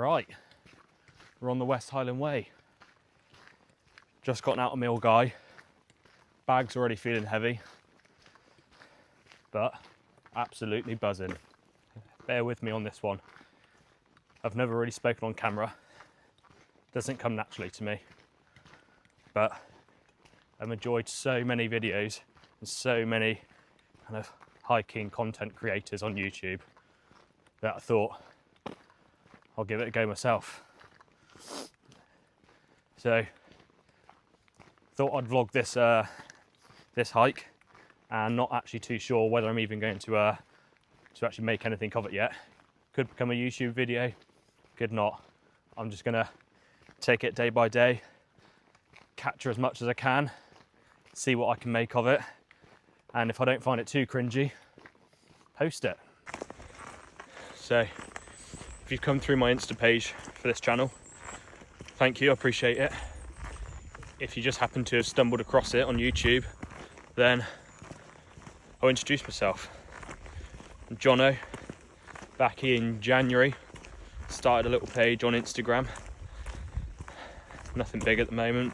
Right, we're on the West Highland Way. Just gotten out of Mill Guy. Bag's already feeling heavy, but absolutely buzzing. Bear with me on this one. I've never really spoken on camera. Doesn't come naturally to me, but I've enjoyed so many videos and so many kind of hiking content creators on YouTube that I thought I'll give it a go myself. So thought I'd vlog this this hike, and not actually too sure whether I'm even going to actually make anything of it yet. Could become a YouTube video, could not. I'm just gonna take it day by day, capture as much as I can, see what I can make of it, and if I don't find it too cringy, post it. So if you've come through my Insta page for this channel, thank you, I appreciate it. If you just happen to have stumbled across it on YouTube, then I'll introduce myself. I'm Jono. Back in January, started a little page on Instagram. Nothing big at the moment.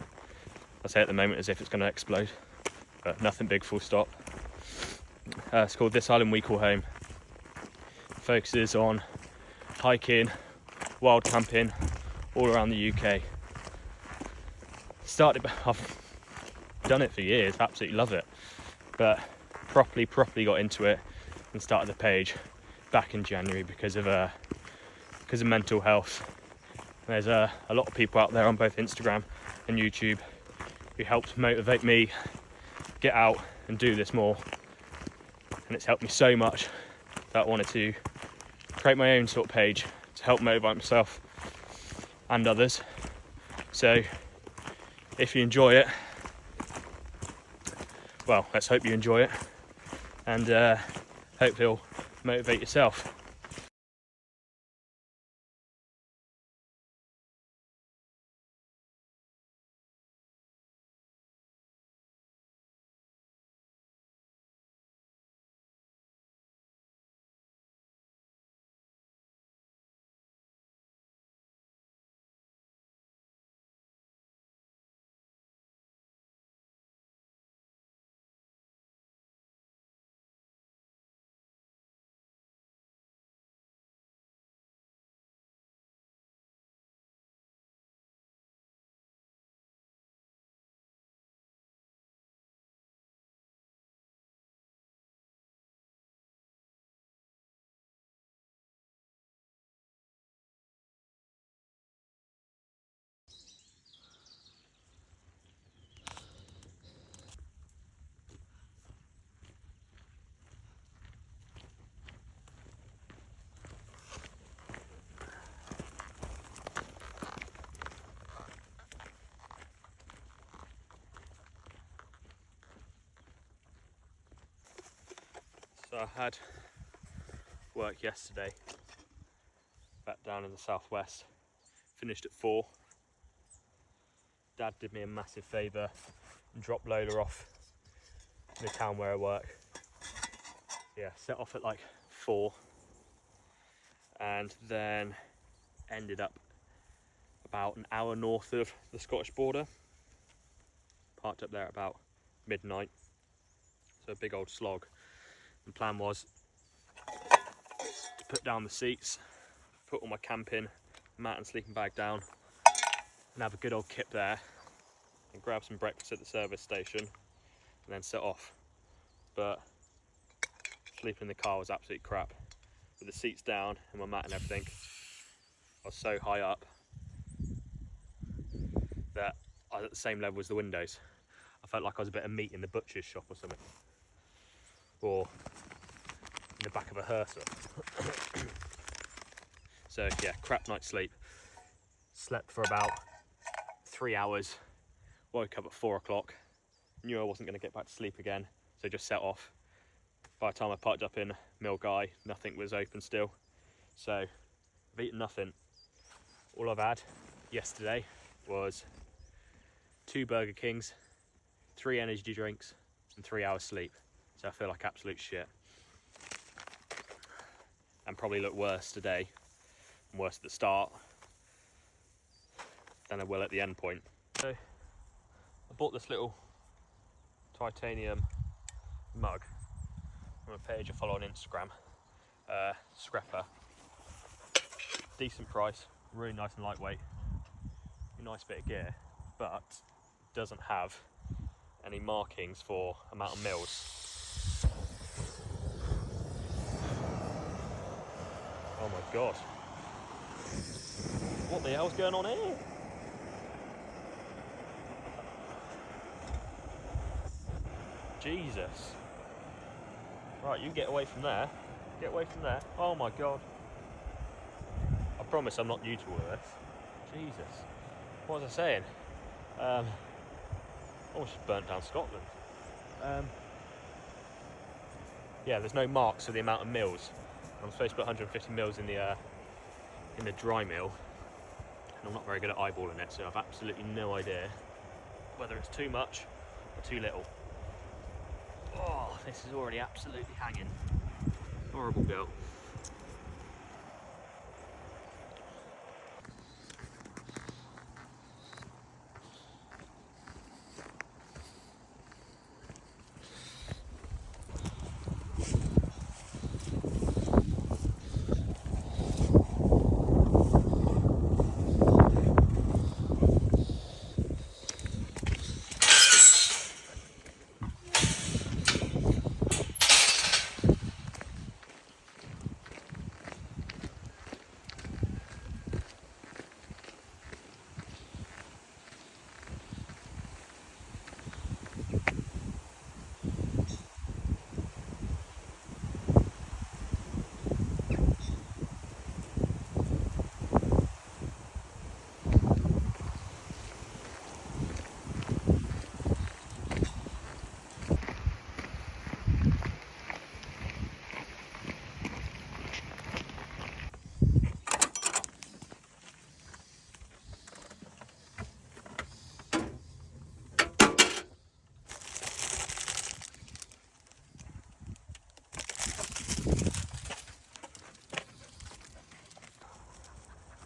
I say at the moment as if it's going to explode, but nothing big, full stop. It's called This Island We Call Home. Focuses on hiking, wild camping, all around the UK. I've done it for years, absolutely love it, but properly got into it and started the page back in January because of mental health. There's a lot of people out there on both Instagram and YouTube who helped motivate me get out and do this more, and it's helped me so much that I wanted to create my own sort of page to help motivate myself and others. So if you enjoy it, well, let's hope you enjoy it, and hope it'll motivate yourself. So I had work yesterday, back down in the southwest, finished at 4. Dad did me a massive favour and dropped Lola off in the town where I work. Yeah, set off at like 4 and then ended up about an hour north of the Scottish border. Parked up there at about midnight, so a big old slog. The plan was to put down the seats, put all my camping mat and sleeping bag down, and have a good old kip there, and grab some breakfast at the service station, and then set off. But sleeping in the car was absolute crap. With the seats down and my mat and everything, I was so high up that I was at the same level as the windows. I felt like I was a bit of meat in the butcher's shop or something, or in the back of a hearse. So yeah, crap night's sleep. Slept for about 3 hours, woke up at 4 o'clock, knew I wasn't going to get back to sleep again, so just set off. By the time I parked up in Mill Guy, nothing was open still, so I've eaten nothing. All I've had yesterday was 2 Burger Kings, 3 energy drinks, and 3 hours sleep. So I feel like absolute shit. And probably look worse today, and worse at the start, than I will at the end point. So I bought this little titanium mug from a page I follow on Instagram, Scrapper. Decent price, really nice and lightweight, nice bit of gear, but doesn't have any markings for amount of mils. Oh my god. What the hell's going on here? Jesus. Right, you get away from there. Get away from there. Oh my god. I promise I'm not new to all of this. Jesus. What was I saying? Almost just burnt down Scotland. Yeah, there's no marks for the amount of mils. I'm supposed to put 150 mils in the dry mill, and I'm not very good at eyeballing it, so I've absolutely no idea whether it's too much or too little. Oh, this is already absolutely hanging. Horrible girl.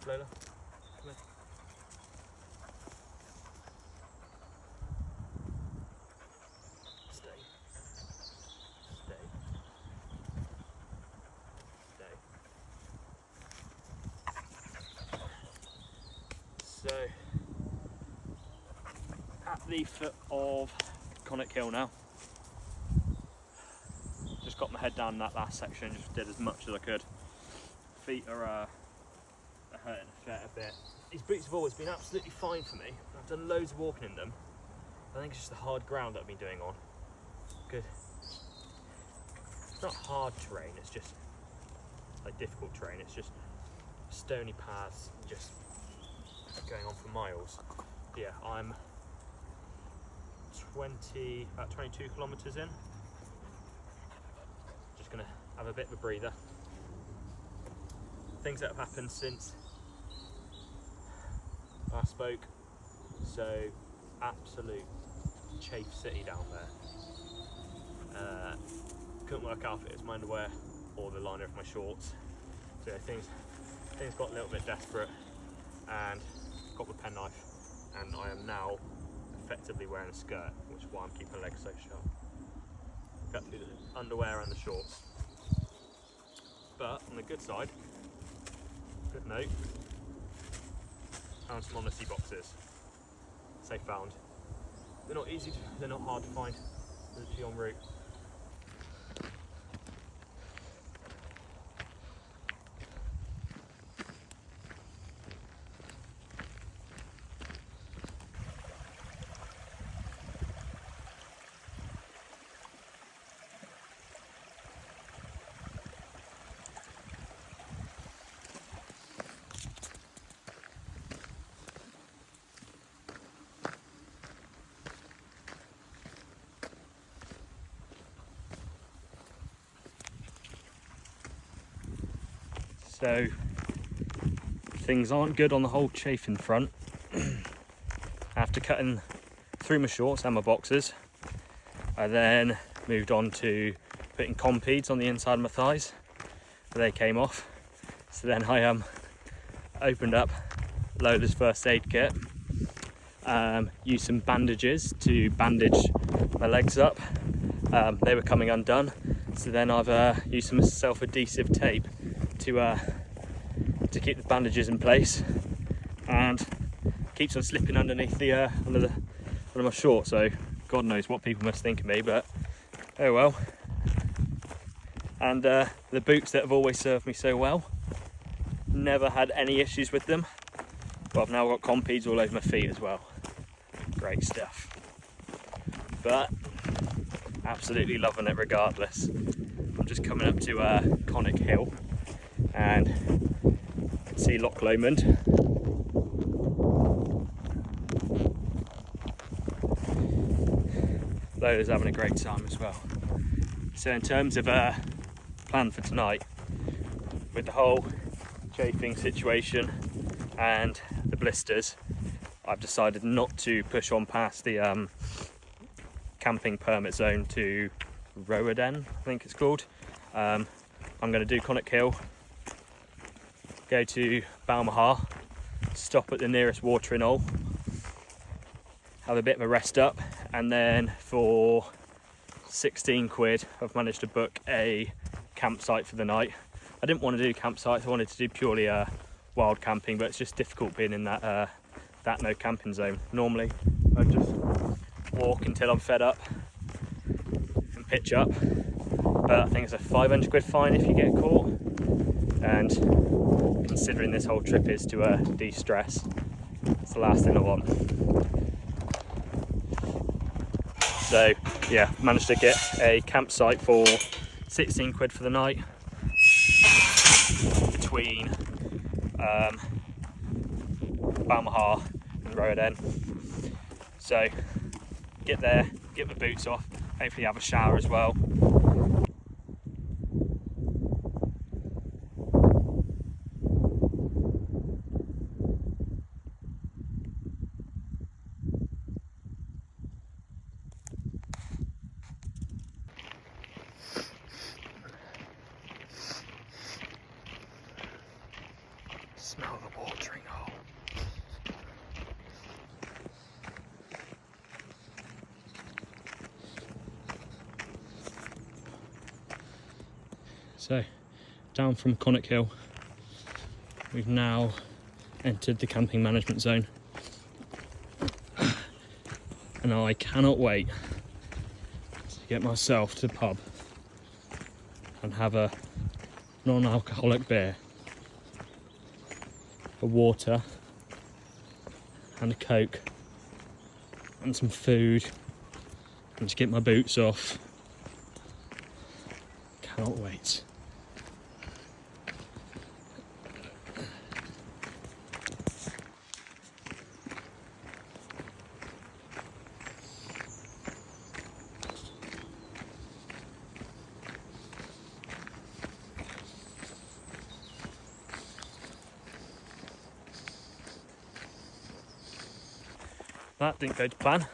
Lola, come here. Stay. Stay. Stay. So, at the foot of Connacht Hill now. Just got my head down in that last section, just did as much as I could. Feet are hurting a fair bit. These boots have always been absolutely fine for me. I've done loads of walking in them. I think it's just the hard ground that I've been doing on. Good. It's not hard terrain, it's just like difficult terrain. It's just stony paths, just going on for miles. Yeah, I'm about 22 kilometres in. Just gonna have a bit of a breather. Things that have happened since I spoke. So absolute chafe city down there. Couldn't work out if it was my underwear or the liner of my shorts. So yeah, things got a little bit desperate, and got the penknife, and I am now effectively wearing a skirt, which is why I'm keeping my legs so sharp. Cut through the underwear and the shorts. But on the good side, good note, found some honesty boxes. Say found. They're not easy, they're not hard to find. They're literally en route. So things aren't good on the whole chafing front. After cutting through my shorts and my boxers, I then moved on to putting compedes on the inside of my thighs. They came off. So then I opened up Lola's first aid kit used some bandages to bandage my legs up. They were coming undone, so then I've used some self-adhesive tape to keep the bandages in place, and keeps on slipping underneath the under my shorts. So God knows what people must think of me, but oh well. And the boots that have always served me so well, never had any issues with them. But I've now got compedes all over my feet as well. Great stuff. But absolutely loving it regardless. I'm just coming up to Conic Hill, and you can see Loch Lomond. Lola's having a great time as well. So in terms of plan for tonight, with the whole chafing situation and the blisters, I've decided not to push on past the camping permit zone to Rowarden, I think it's called. I'm going to do Conic Hill, go to Balmaha, stop at the nearest watering hole, have a bit of a rest up, and then for 16 quid I've managed to book a campsite for the night. I didn't want to do campsites, I wanted to do purely wild camping, but it's just difficult being in that no camping zone. Normally I just walk until I'm fed up and pitch up, but I think it's a 500 quid fine if you get caught, and considering this whole trip is to de-stress, it's the last thing I want. So yeah, managed to get a campsite for 16 quid for the night between Balmaha and Rowarden. So get there, get my boots off, hopefully have a shower as well. Smell the watering hole. So, down from Conic Hill, we've now entered the camping management zone, and I cannot wait to get myself to the pub and have a non-alcoholic beer, a water and a Coke and some food, and to get my boots off. Cannot wait. That didn't go to plan.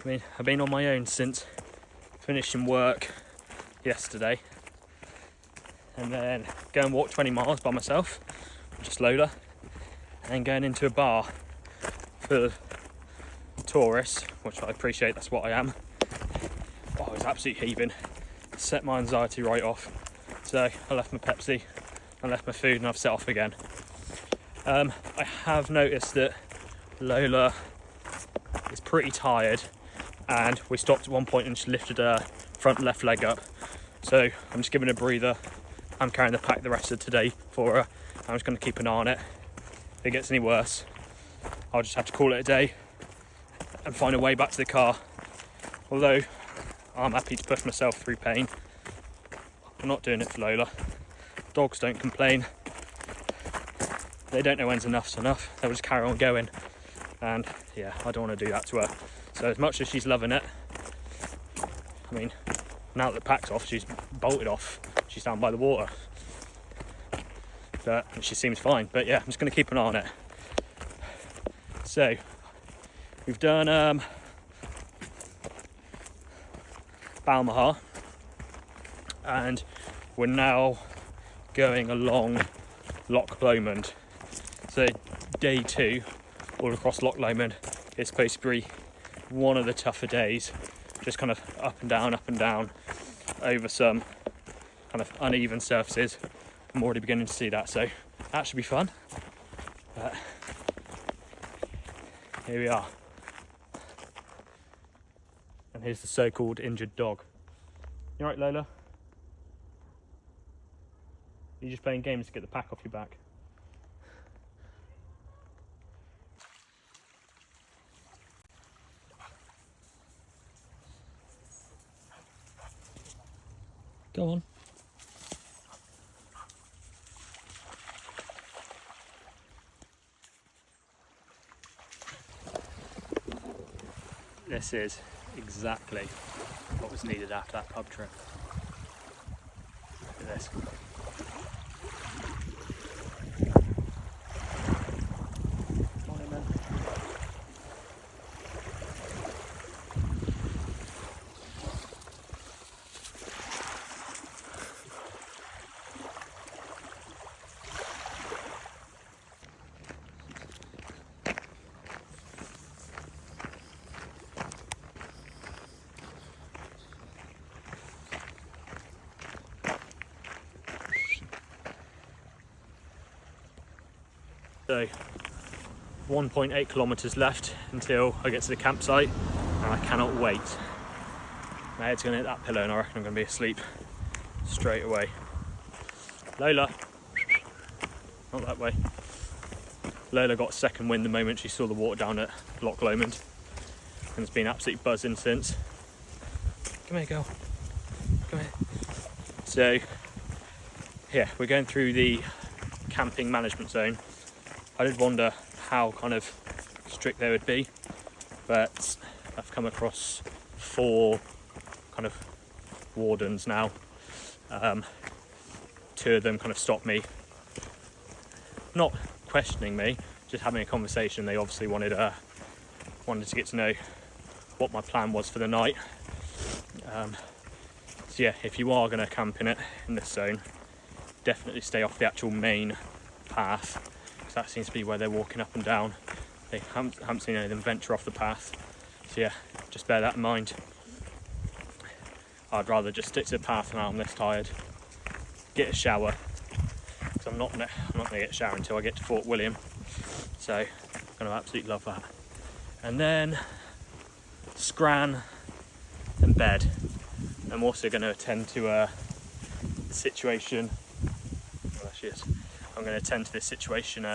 I mean, I've been on my own since finishing work yesterday, and then go and walk 20 miles by myself, just Lola, and then going into a bar for tourists, which I appreciate, that's what I am. Oh, I was absolutely heaving. Set my anxiety right off. So I left my Pepsi, I left my food, and I've set off again. I have noticed that Lola is pretty tired, and we stopped at one point and she lifted her front left leg up, so I'm just giving her a breather. I'm carrying the pack the rest of today for her. I'm just going to keep an eye on it. If it gets any worse, I'll just have to call it a day and find a way back to the car. Although I'm happy to push myself through pain, I'm not doing it for Lola. Dogs don't complain, they don't know when's enough's enough, they'll just carry on going. And yeah, I don't want to do that to her. So as much as she's loving it, I mean, now that the pack's off, she's bolted off. She's down by the water. But she seems fine. But yeah, I'm just going to keep an eye on it. So, we've done Balmaha, and we're now going along Loch Lomond. So day 2 all across Loch Lomond. It's supposed to be one of the tougher days, just kind of up and down over some kind of uneven surfaces. I'm already beginning to see that, so that should be fun. But here we are. And here's the so-called injured dog. You alright, Lola? You're just playing games to get the pack off your back. Go on. This is exactly what was needed after that pub trip. Look at this. Morning, man. So 1.8 kilometres left until I get to the campsite, and I cannot wait. My head's going to hit that pillow and I reckon I'm going to be asleep straight away. Lola, not that way. Lola got a second wind the moment she saw the water down at Loch Lomond and has been absolutely buzzing since. Come here, girl. Come here. So yeah, we're going through the camping management zone. I did wonder how kind of strict they would be, but I've come across 4 kind of wardens now. 2 of them kind of stopped me, not questioning me, just having a conversation. They obviously wanted to get to know what my plan was for the night. So yeah, if you are going to camp in this zone, definitely stay off the actual main path. That seems to be where they're walking up and down. They haven't seen any of them venture off the path. So yeah, just bear that in mind. I'd rather just stick to the path now I'm this tired. Get a shower, because I'm not gonna get a shower until I get to Fort William. So I'm gonna absolutely love that. And then scran and bed. I'm also going to attend to the situation. Oh, there she is. I'm going to attend to this situation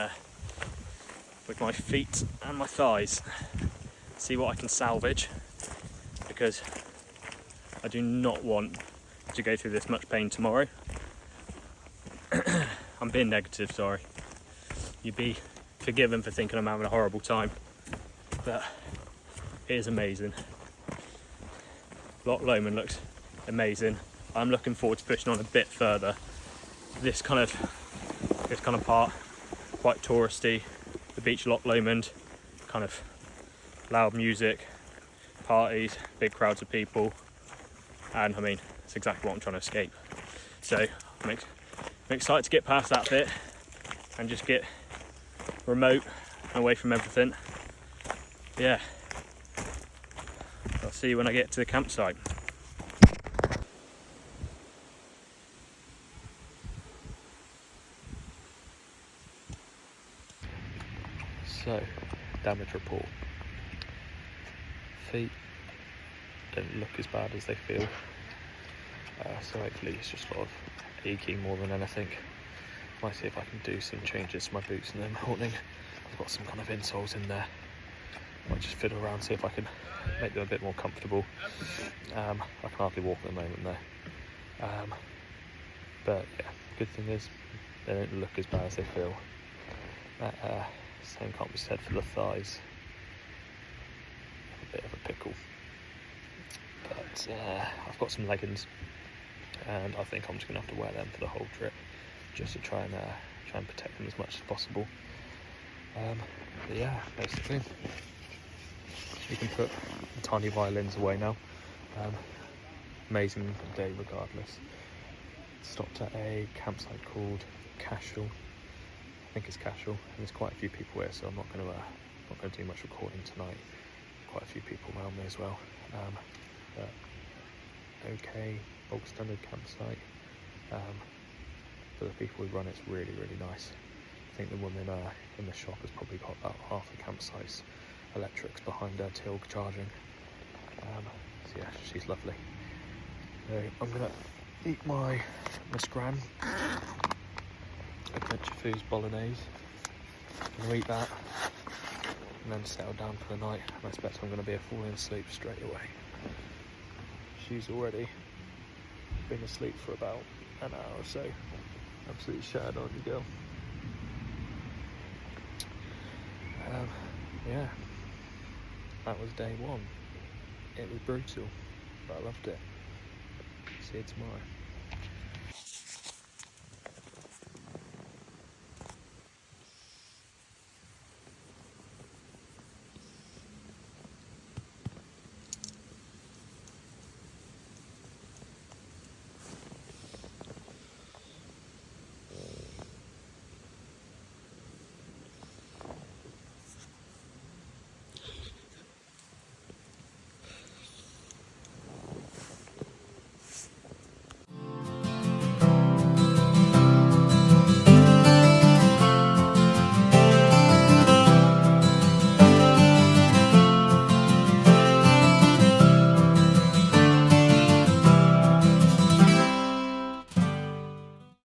with my feet and my thighs, see what I can salvage, because I do not want to go through this much pain tomorrow. I'm being negative, sorry. You'd be forgiven for thinking I'm having a horrible time, but it is amazing. Loch Lomond looks amazing. I'm looking forward to pushing on a bit further. This kind of part, quite touristy. The beach of Loch Lomond, kind of loud music, parties, big crowds of people, and I mean, it's exactly what I'm trying to escape. So I'm excited to get past that bit and just get remote and away from everything. Yeah, I'll see you when I get to the campsite. So, damage report. Feet don't look as bad as they feel. So hopefully it's just sort of aching more than anything. Might see if I can do some changes to my boots in the morning. I've got some kind of insoles in there. Might just fiddle around, see if I can make them a bit more comfortable. I can hardly walk at the moment though. But yeah, good thing is they don't look as bad as they feel. Same can't be said for the thighs. A bit of a pickle. But I've got some leggings, and I think I'm just going to have to wear them for the whole trip, just to try and protect them as much as possible. But yeah, basically, you can put the tiny violins away now. Amazing day regardless. Stopped at a campsite called Cashel. I think it's Cashel, and there's quite a few people here, so I'm not going to not going to do much recording tonight. Quite a few people around me as well. But okay, bog standard campsite. For the people who run, it's really, really nice. I think the woman in the shop has probably got about half the campsite's electrics behind her till charging. So yeah, she's lovely. So I'm gonna eat my Gran Adventure Foods Bolognese. I'm gonna eat that and then settle down for the night. And I expect I'm gonna be falling asleep straight away. She's already been asleep for about an hour or so. Absolutely shattered, aren't you, girl? Yeah, that was day one. It was brutal, but I loved it. See you tomorrow.